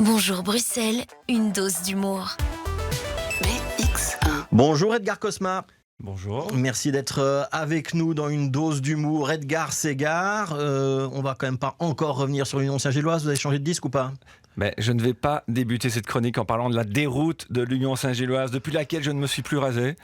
Bonjour Bruxelles, une dose d'humour. BX1. Bonjour Edgar Cosma. Bonjour. Merci d'être avec nous dans une dose d'humour. Edgar Ségard, on va quand même pas encore revenir sur l'Union Saint-Gilloise. Vous avez changé de disque ou pas ? Mais je ne vais pas débuter cette chronique en parlant de la déroute de l'Union Saint-Gilloise, depuis laquelle je ne me suis plus rasé.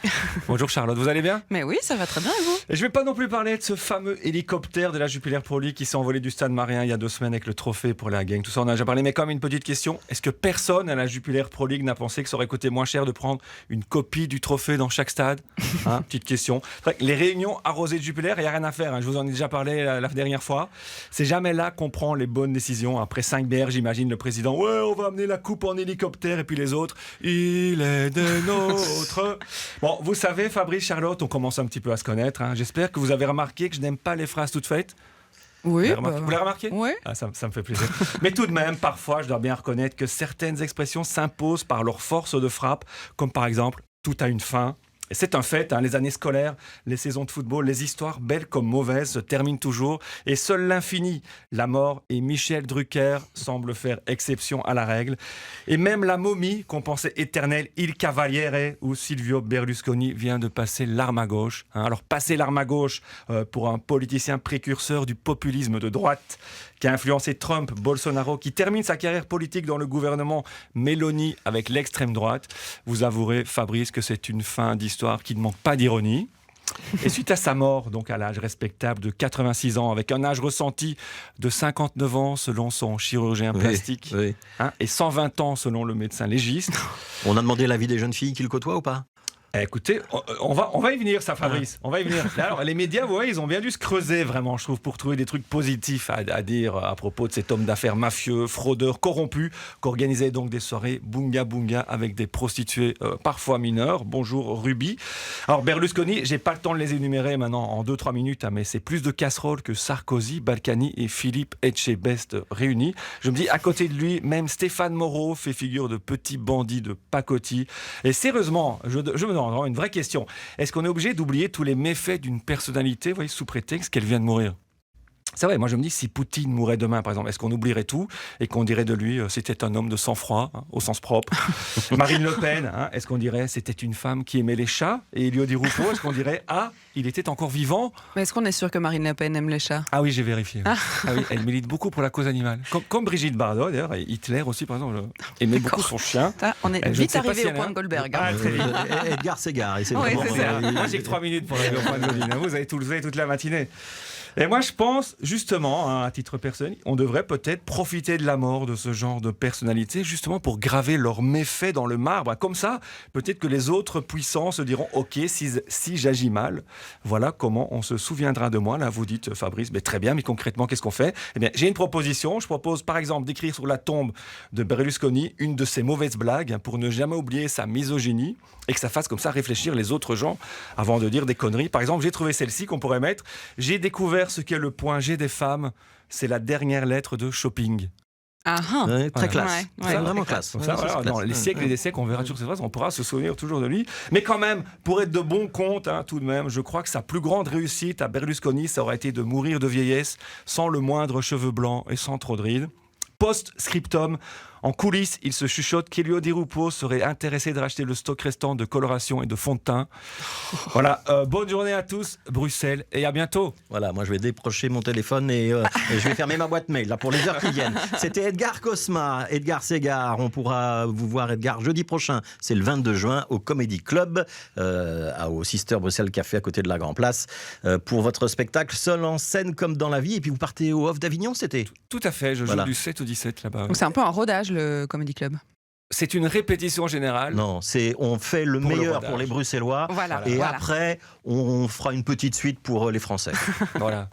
Bonjour Charlotte, vous allez bien ? Mais oui, ça va très bien et vous ? Et je ne vais pas non plus parler de ce fameux hélicoptère de la Jupiler Pro League qui s'est envolé du Stade Marien il y a 2 semaines avec le trophée pour la gang. Tout ça on a déjà parlé, mais quand même une petite question. Est-ce que personne à la Jupiler Pro League n'a pensé que ça aurait coûté moins cher de prendre une copie du trophée dans chaque stade ? Petite question. C'est vrai que les réunions arrosées de Jupiler, il n'y a rien à faire. Je vous en ai déjà parlé la dernière fois. C'est jamais là qu'on prend les bonnes décisions. Après 5 bières, j'imagine le président. Ouais, on va amener la coupe en hélicoptère, et puis les autres, il est des nôtres. Bon, vous savez, Fabrice, Charlotte, on commence un petit peu à se connaître. J'espère que vous avez remarqué que je n'aime pas les phrases toutes faites. Oui. Vous l'avez remarqué ? Oui. Ça me fait plaisir. Mais tout de même, parfois, je dois bien reconnaître que certaines expressions s'imposent par leur force de frappe, comme par exemple « tout a une fin ». Et c'est un fait, les années scolaires, les saisons de football, les histoires belles comme mauvaises se terminent toujours. Et seul l'infini, la mort et Michel Drucker semblent faire exception à la règle. Et même la momie qu'on pensait éternelle, Il Cavaliere, où Silvio Berlusconi vient de passer l'arme à gauche. Alors passer l'arme à gauche pour un politicien précurseur du populisme de droite qui a influencé Trump, Bolsonaro, qui termine sa carrière politique dans le gouvernement Meloni avec l'extrême droite. Vous avouerez, Fabrice, que c'est une fin d'histoire qui ne manque pas d'ironie. Et suite à sa mort, donc à l'âge respectable de 86 ans, avec un âge ressenti de 59 ans selon son chirurgien plastique, Oui. et 120 ans selon le médecin légiste. On a demandé l'avis des jeunes filles qui le côtoient ou pas ? Écoutez, on va y venir, ça, Fabrice. On va y venir. Alors, les médias, vous voyez, ils ont bien dû se creuser, vraiment, je trouve, pour trouver des trucs positifs à dire à propos de cet homme d'affaires mafieux, fraudeur, corrompu, qu'organisait donc des soirées bunga bunga avec des prostituées parfois mineures. Bonjour, Ruby. Alors, Berlusconi, j'ai pas le temps de les énumérer maintenant en 2-3 minutes, mais c'est plus de casseroles que Sarkozy, Balkany et Philippe Etchebest réunis. Je me dis, à côté de lui, même Stéphane Moreau fait figure de petit bandit de pacotille. Et sérieusement, je me une vraie question. Est-ce qu'on est obligé d'oublier tous les méfaits d'une personnalité, vous voyez, sous prétexte qu'elle vient de mourir ? C'est vrai, moi je me dis, si Poutine mourait demain, par exemple, est-ce qu'on oublierait tout et qu'on dirait de lui, c'était un homme de sang-froid, au sens propre ? Marine Le Pen, est-ce qu'on dirait, c'était une femme qui aimait les chats ? Et Elio Di Rupo, est-ce qu'on dirait, il était encore vivant ? Mais est-ce qu'on est sûr que Marine Le Pen aime les chats ? Ah oui, j'ai vérifié. Oui, elle milite beaucoup pour la cause animale. Comme Brigitte Bardot, d'ailleurs, et Hitler aussi, par exemple, aimait beaucoup son chien. On est vite arrivé au point de Goldberg. Très vite. Edgar Ségard. Et c'est Oui, vraiment, c'est ça. Moi, j'ai que 3 minutes pour arriver au point de Goldberg. Vous avez toute la matinée. Et moi, je pense, justement, à titre personnel, on devrait peut-être profiter de la mort de ce genre de personnalité, justement pour graver leurs méfaits dans le marbre. Comme ça, peut-être que les autres puissants se diront « Ok, si j'agis mal, voilà comment on se souviendra de moi. » Là, vous dites, Fabrice, mais très bien, mais concrètement, qu'est-ce qu'on fait ? Eh bien, j'ai une proposition. Je propose, par exemple, d'écrire sur la tombe de Berlusconi une de ses mauvaises blagues pour ne jamais oublier sa misogynie et que ça fasse comme ça réfléchir les autres gens avant de dire des conneries. Par exemple, j'ai trouvé celle-ci qu'on pourrait mettre. J'ai découvert ce qu'est le point G des femmes. C'est la dernière lettre de shopping. Très classe. Ouais, C'est vraiment classe. Ça, voilà, dans les siècles et des siècles, on verra toujours ces phrases, on pourra se souvenir toujours de lui. Mais quand même, pour être de bon compte, tout de même, je crois que sa plus grande réussite à Berlusconi, ça aurait été de mourir de vieillesse, sans le moindre cheveu blanc et sans trop de rides. Post-scriptum, en coulisses, il se chuchote qu'Elio Di Rupo serait intéressé de racheter le stock restant de coloration et de fond de teint. Voilà, bonne journée à tous, Bruxelles, et à bientôt. Voilà, moi je vais décrocher mon téléphone et je vais fermer ma boîte mail là pour les heures qui viennent. C'était Edgar Cosma, Edgar Ségard. On pourra vous voir Edgar jeudi prochain. C'est le 22 juin au Comedy Club, au Sister Bruxelles Café à côté de la Grand Place, pour votre spectacle Seul en scène comme dans la vie. Et puis vous partez au Off d'Avignon, c'était ? Tout à fait, je joue du 7 au 17 là-bas. Donc c'est un peu un rodage, le Comedy Club. C'est une répétition générale. Non, on fait le Pour le meilleur rodage. pour les Bruxellois. Voilà. Et Voilà. après, on fera une petite suite pour les Français. Voilà.